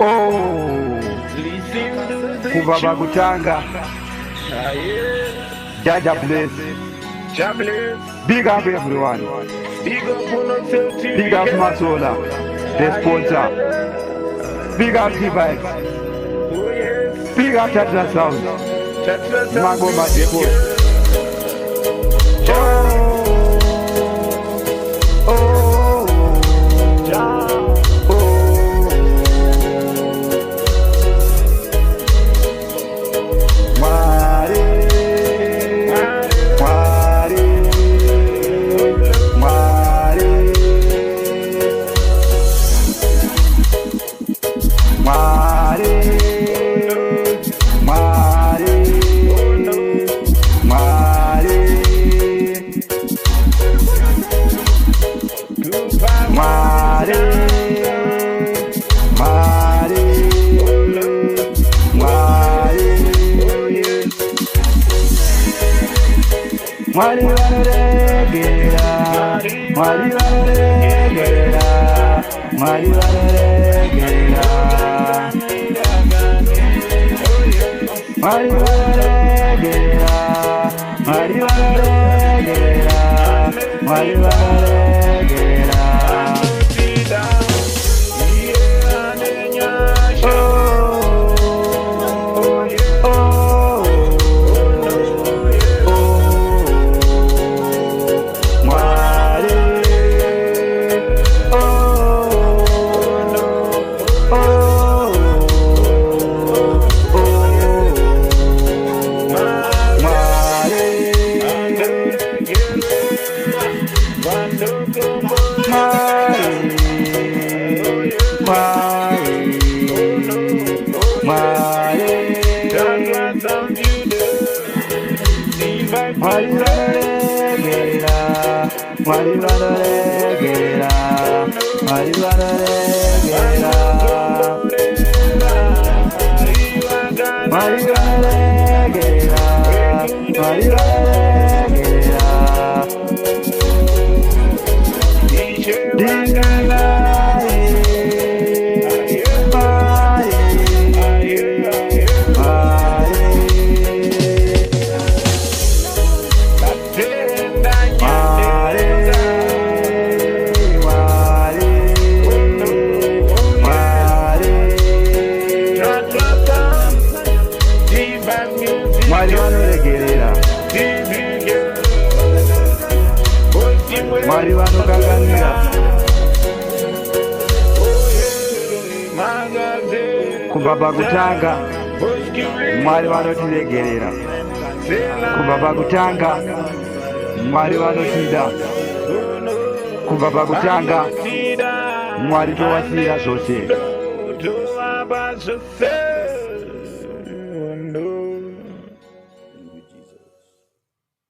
Oh, kubaba kutanga. Jaja bless. Big up everyone. Big up Masola, the sponsor. Big up T-Vibes. Big up Tatra Sound. Magoma Depot. Kubaba kutanga mwali wanotilegerera. Kubaba kutanga mwali wanotida. Kubaba kutanga mwali towasira zose.